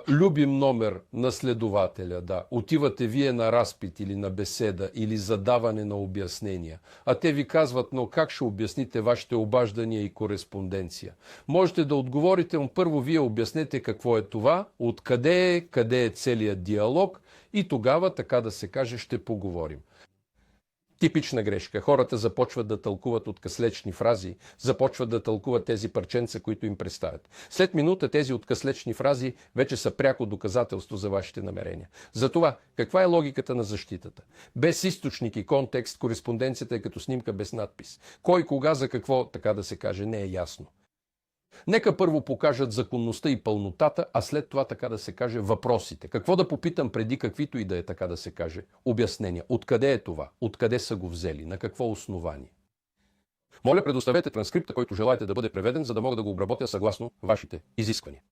Любим номер на следователя, да. Отивате вие на разпит или на беседа или задаване на обяснения. А те ви казват, но как ще обясните вашите обаждания и кореспонденция? Можете да отговорите, но първо вие обяснете какво е това, къде е целият диалог и тогава, така да се каже, ще поговорим. Типична грешка. Хората започват да тълкуват откъслечни фрази, започват да тълкуват тези парченца, които им представят. След минута тези откъслечни фрази вече са пряко доказателство за вашите намерения. Затова, каква е логиката на защитата? Без източник и контекст, кореспонденцията е като снимка без надпис. Кой, кога, за какво, така да се каже, не е ясно. Нека първо покажат законността и пълнотата, а след това, така да се каже, въпросите. Какво да попитам преди каквито и да е, така да се каже, обяснения? Откъде е това? Откъде са го взели? На какво основание? Моля, предоставете транскрипта, който желаете да бъде преведен, за да мога да го обработя съгласно вашите изисквания.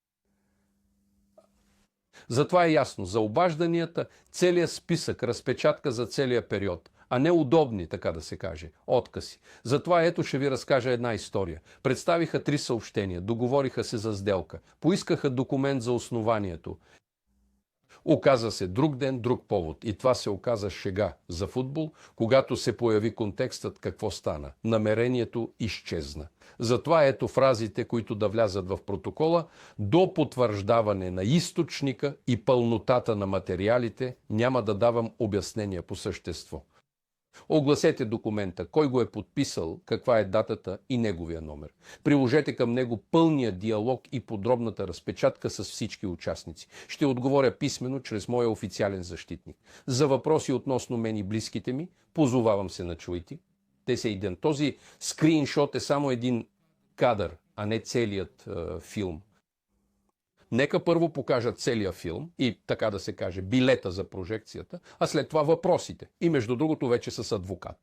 Затова е ясно, за обажданията целият списък, разпечатка за целия период, а не удобни, така да се каже, откази. Затова ето ще ви разкажа една история. Представиха 3 съобщения, договориха се за сделка, поискаха документ за основанието. Оказа се друг ден, друг повод. И това се оказа шега за футбол, когато се появи контекстът какво стана. Намерението изчезна. Затова ето фразите, които да влязат в протокола, до потвърждаване на източника и пълнотата на материалите няма да давам обяснения по същество. Огласете документа, кой го е подписал, каква е датата и неговия номер. Приложете към него пълния диалог и подробната разпечатка с всички участници. Ще отговоря писмено чрез моя официален защитник. За въпроси относно мен и близките ми, позовавам се на чуйте. Те са един. Този скриншот е само един кадър, а не целият филм. Нека първо покажат целия филм и, така да се каже, билета за прожекцията, а след това въпросите. И между другото вече с адвокат.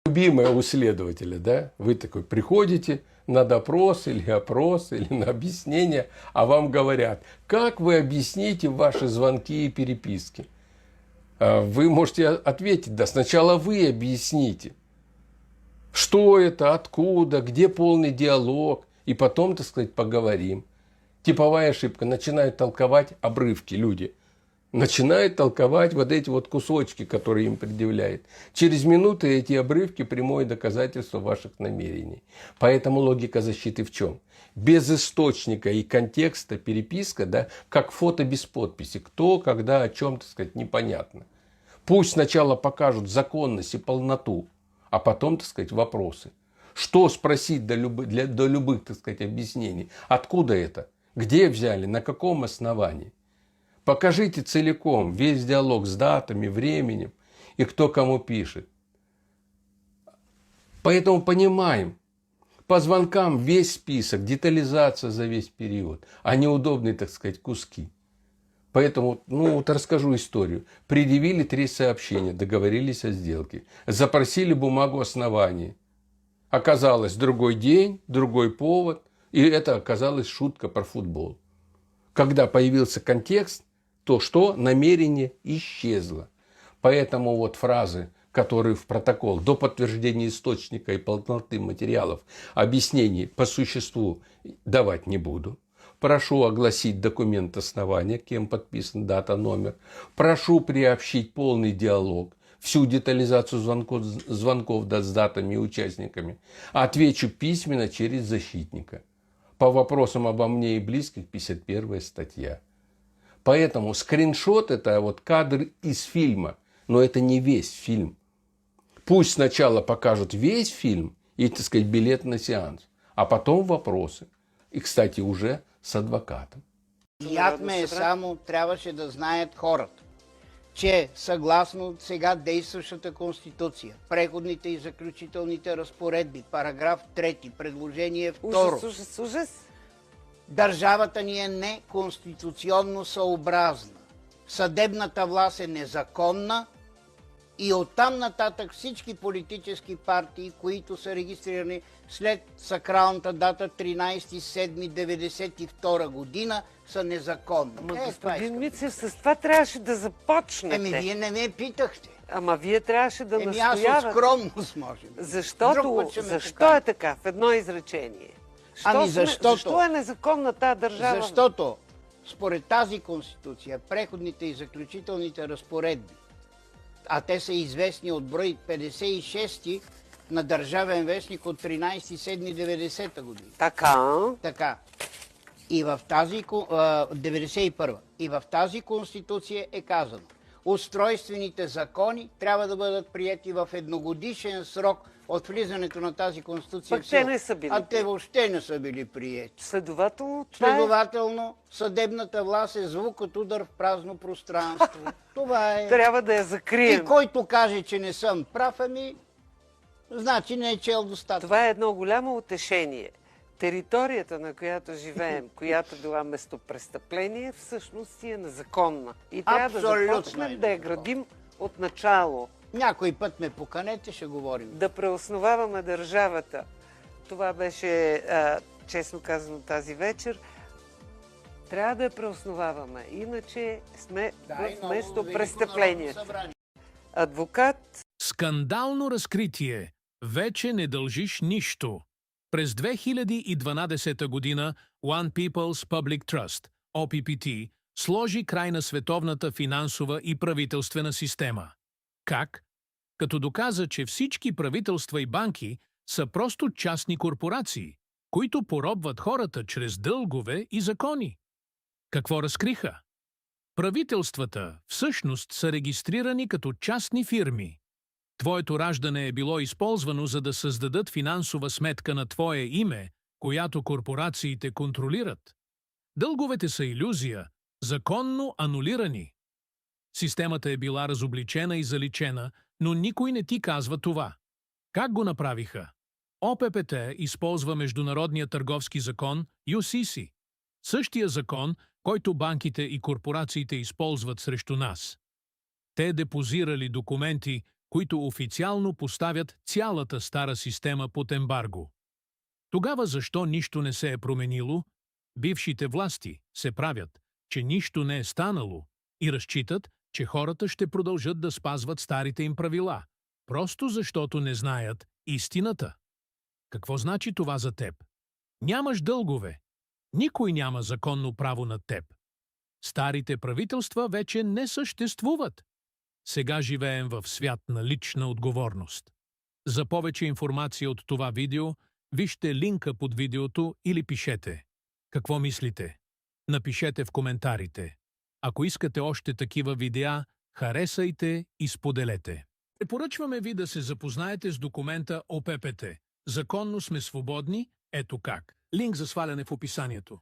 Любимые у следователя, да? Вы такой приходите на допрос или опрос, или на объяснение, а вам говорят, как вы объясните ваши звонки и переписки? Вы можете ответить, да, сначала вы объясните, что это, откуда, где полный диалог, и потом, так сказать, поговорим. Типовая ошибка. Начинают толковать обрывки люди. Начинают толковать вот эти вот кусочки, которые им предъявляют. Через минуту эти обрывки прямое доказательство ваших намерений. Поэтому логика защиты в чем? Без источника и контекста переписка, да, как фото без подписи. Кто, когда, о чем, так сказать, непонятно. Пусть сначала покажут законность и полноту, а потом, так сказать, вопросы. Что спросить до любых, так сказать, объяснений? Откуда это? Где взяли? На каком основании? Покажите целиком весь диалог с датами, временем и кто кому пишет. Поэтому понимаем, по звонкам весь список, детализация за весь период, а неудобные, так сказать, куски. Поэтому, вот расскажу историю. Предъявили 3 сообщения, договорились о сделке, запросили бумагу оснований. Оказалось, другой день, другой повод. И это оказалась шутка про футбол. Когда появился контекст, то что? Намерение исчезло. Поэтому вот фразы, которые в протокол до подтверждения источника и полноты материалов, объяснений по существу давать не буду. Прошу огласить документ основания, кем подписан, дата, номер. Прошу приобщить полный диалог. Всю детализацию звонков да, с датами и участниками. Отвечу письменно через защитника. По вопросам обо мне и близких 51 статья. Поэтому скриншот это вот кадр из фильма, но это не весь фильм. Пусть сначала покажут весь фильм и, так сказать, билет на сеанс, а потом вопросы. И, кстати, уже с адвокатом. Приятно е само, трябваше да знаят хората, че съгласно сега действащата Конституция, преходните и заключителните разпоредби, параграф 3, предложение 2, Ужас. Държавата ни е неконституционно съобразна. Съдебната власт е незаконна и оттам нататък всички политически партии, които са регистрирани след сакралната дата 13.7.1992 година, са незаконни. Господин Мицев, с това трябваше да започнете. Вие не ме питахте. Ама вие трябваше да настоявате. Аз от скромност, може би. Защо е така? В едно изречение. Защо е незаконна тази държава? Защото Според тази конституция, преходните и заключителните разпоредби, а те са известни от брой 56 на Държавен вестник от 13.7.90 година. Така. И в тази 91 и в тази конституция е казано: устройствените закони трябва да бъдат приети в едногодишен срок от влизането на тази конституция. Пък те не са били. А те въобще не са били приети. Следователно, съдебната власт е звук от удар в празно пространство. Това е. трябва да я закрием. И който каже, че не съм прав, значи не е чел достатъчно. Това е едно голямо утешение. Територията, на която живеем, която била местопрестъпление, всъщност си е незаконна. И трябва да започнем да я градим от начало. Някой път ме поканете, ще говорим. Да преосноваваме държавата. Това беше, честно казано, тази вечер. Трябва да я преосноваваме, иначе сме в местопрестъплението. Адвокат. Скандално разкритие. Вече не дължиш нищо. През 2012 година One People's Public Trust, OPPT, сложи край на световната финансова и правителствена система. Как? Като доказа, че всички правителства и банки са просто частни корпорации, които поробват хората чрез дългове и закони. Какво разкриха? Правителствата всъщност са регистрирани като частни фирми. Твоето раждане е било използвано, за да създадат финансова сметка на твое име, която корпорациите контролират. Дълговете са илюзия, законно анулирани. Системата е била разобличена и заличена, но никой не ти казва това. Как го направиха? ОППТ използва Международния търговски закон UCC. Същия закон, който банките и корпорациите използват срещу нас. Те депозирали документи, които официално поставят цялата стара система под ембарго. Тогава защо нищо не се е променило? Бившите власти се правят, че нищо не е станало и разчитат, че хората ще продължат да спазват старите им правила, просто защото не знаят истината. Какво значи това за теб? Нямаш дългове. Никой няма законно право над теб. Старите правителства вече не съществуват. Сега живеем в свят на лична отговорност. За повече информация от това видео, вижте линка под видеото или пишете. Какво мислите? Напишете в коментарите. Ако искате още такива видеа, харесайте и споделете. Препоръчваме ви да се запознаете с документа ОППТ. Законно сме свободни, ето как. Линк за сваляне в описанието.